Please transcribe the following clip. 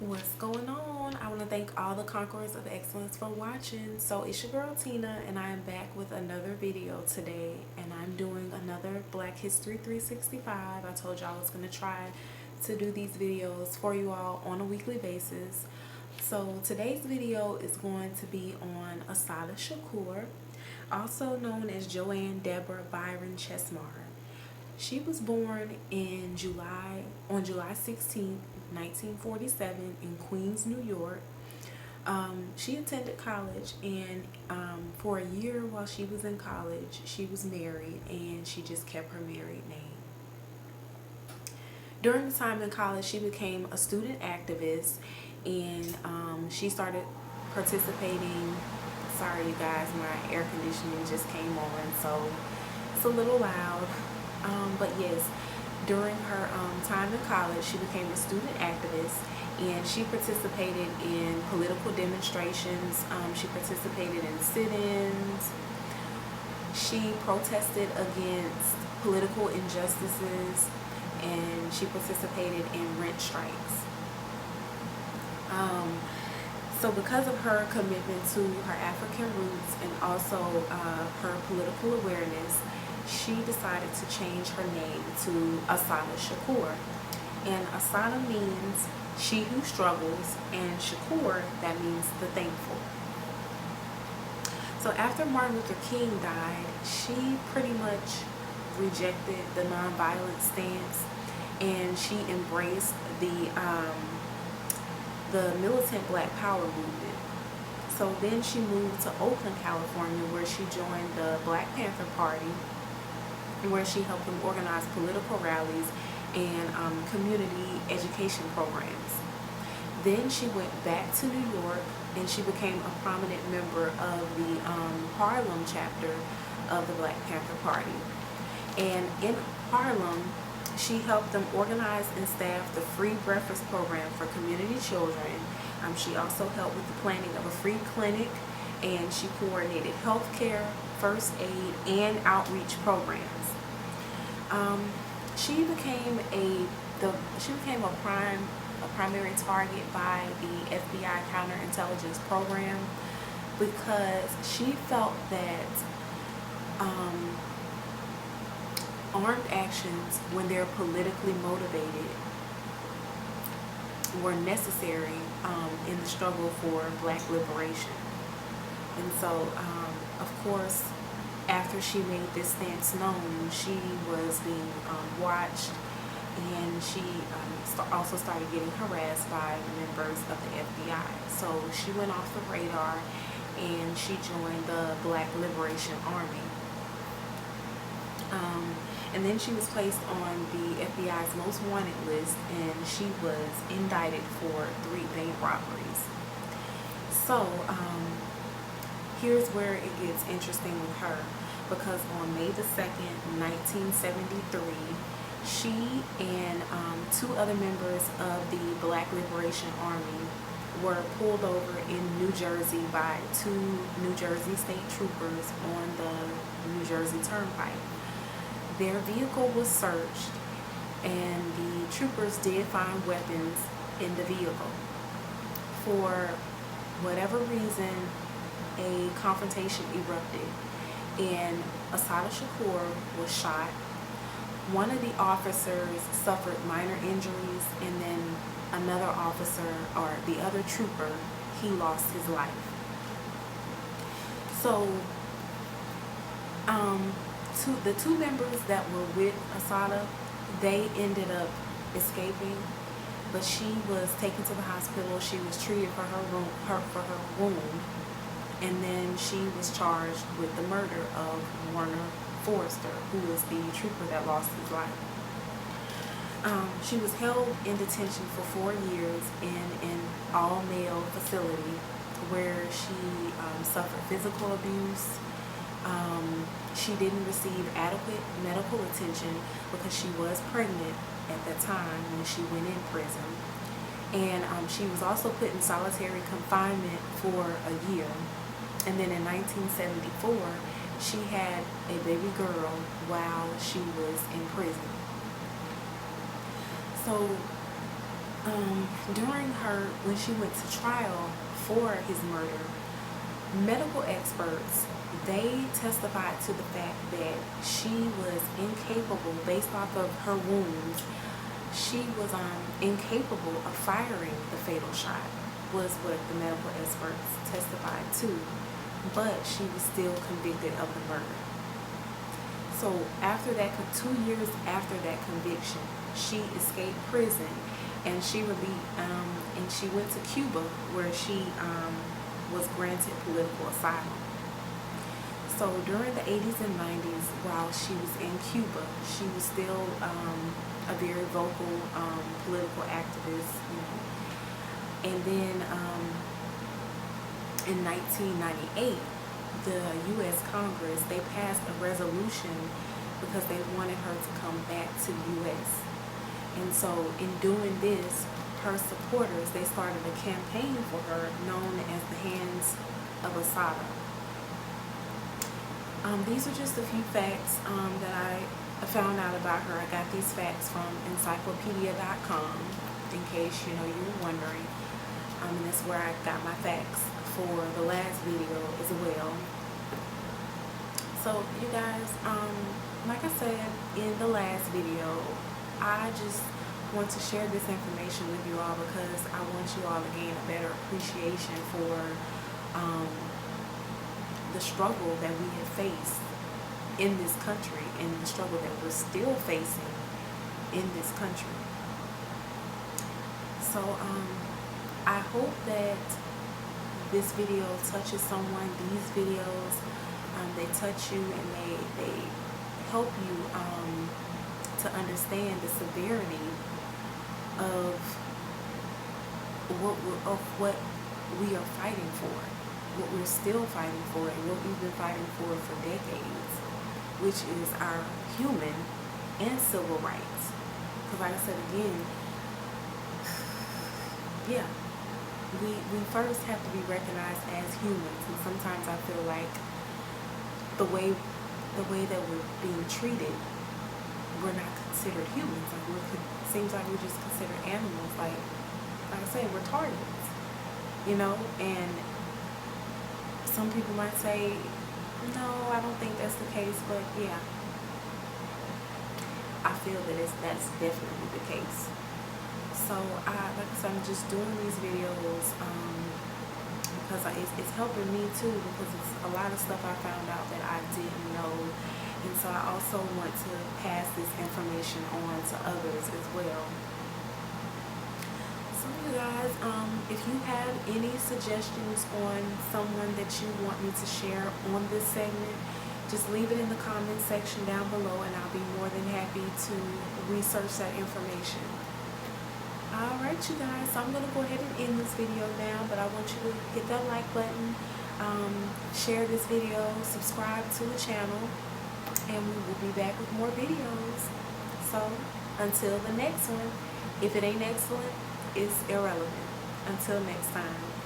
What's going on? I want to thank all the conquerors of excellence for watching. So it's your girl Tina, and I am back with another video today, and I'm doing another Black History 365. I told y'all I was going to try to do these videos for you all on a weekly basis. So today's video is going to be on Assata Shakur, also known as Joanne Deborah Byron Chesimard. She was born on July 16th, 1947 in Queens, New York. She attended college, and for a year while she was in college, she was married, and she just kept her married name. During the time in college, she became a student activist, and she started participating. Sorry, you guys, my air conditioning just came on, so it's a little loud. But yes, during her time in college, she became a student activist, and she participated in political demonstrations. She participated in sit-ins. She protested against political injustices, and she participated in rent strikes. So because of her commitment to her African roots and also her political awareness, she decided to change her name to Assata Shakur. And Assata means she who struggles, and Shakur, that means the thankful. So after Martin Luther King died, she pretty much rejected the nonviolence stance, and she embraced the militant Black Power movement. So then she moved to Oakland, California, where she joined the Black Panther Party, where she helped them organize political rallies and community education programs. Then she went back to New York, and she became a prominent member of the Harlem chapter of the Black Panther Party. And in Harlem, she helped them organize and staff the free breakfast program for community children. She also helped with the planning of a free clinic, and she coordinated health care, first aid, and outreach programs. She became a primary target by the FBI counterintelligence program because she felt that armed actions, when they're politically motivated, were necessary in the struggle for Black liberation. And so, of course, after she made this stance known, she was being watched, and she also started getting harassed by members of the FBI. So she went off the radar, and she joined the Black Liberation Army. And then she was placed on the FBI's most wanted list, and she was indicted for 3 bank robberies. So here's where it gets interesting with her, because on May the 2nd, 1973, she and 2 other members of the Black Liberation Army were pulled over in New Jersey by 2 New Jersey state troopers on the New Jersey Turnpike. Their vehicle was searched, and the troopers did find weapons in the vehicle. For whatever reason, a confrontation erupted, and Assata Shakur was shot. One of the officers suffered minor injuries, and then another officer, or the other trooper, he lost his life. So the 2 members that were with Assata, they ended up escaping, but she was taken to the hospital. She was treated for her wound, and then she was charged with the murder of Warner Forrester, who was the trooper that lost his life. She was held in detention for 4 years in an all-male facility where she suffered physical abuse. She didn't receive adequate medical attention because she was pregnant at that time when she went in prison. And she was also put in solitary confinement for a year. And then in 1974, she had a baby girl while she was in prison. So When she went to trial for his murder, medical experts, they testified to the fact that she was incapable, based off of her wounds, she was incapable of firing the fatal shot, was what the medical experts testified to, but she was still convicted of the murder. So after that, 2 years after that conviction, she escaped prison, and she went to Cuba, where she was granted political asylum. So during the 80s and 90s, while she was in Cuba, she was still a very vocal political activist, you know. And then in 1998, the U.S. Congress, they passed a resolution because they wanted her to come back to the U.S. And so in doing this, her supporters, they started a campaign for her known as the Hands of Assata. These are just a few facts that I found out about her. I got these facts from encyclopedia.com, in case you were wondering. And that's where I got my facts for the last video as well. So you guys, like I said in the last video, I just want to share this information with you all because I want you all to gain a better appreciation for the struggle that we have faced in this country and the struggle that we're still facing in this country. So I hope that this video touches someone. These videos, they touch you and they help you to understand the severity of what we are fighting for, what we're still fighting for, and what we've been fighting for decades, which is our human and civil rights. Because like I said again, yeah, we first have to be recognized as humans, and sometimes I feel like the way that we're being treated, we're not considered humans. Like seems like we're just considered animals. Like I say, we're targets, and some people might say, no, I don't think that's the case, but yeah, I feel that that's definitely the case. So like I said, I'm just doing these videos because it's helping me too, because it's a lot of stuff I found out that I didn't know, and so I also want to pass this information on to others as well. So you guys, if you have any suggestions on someone that you want me to share on this segment, just leave it in the comment section down below, and I'll be more than happy to research that information. Alright you guys, so I'm going to go ahead and end this video now, but I want you to hit that like button, share this video, subscribe to the channel, and we will be back with more videos. So until the next one, if it ain't excellent, it's irrelevant. Until next time.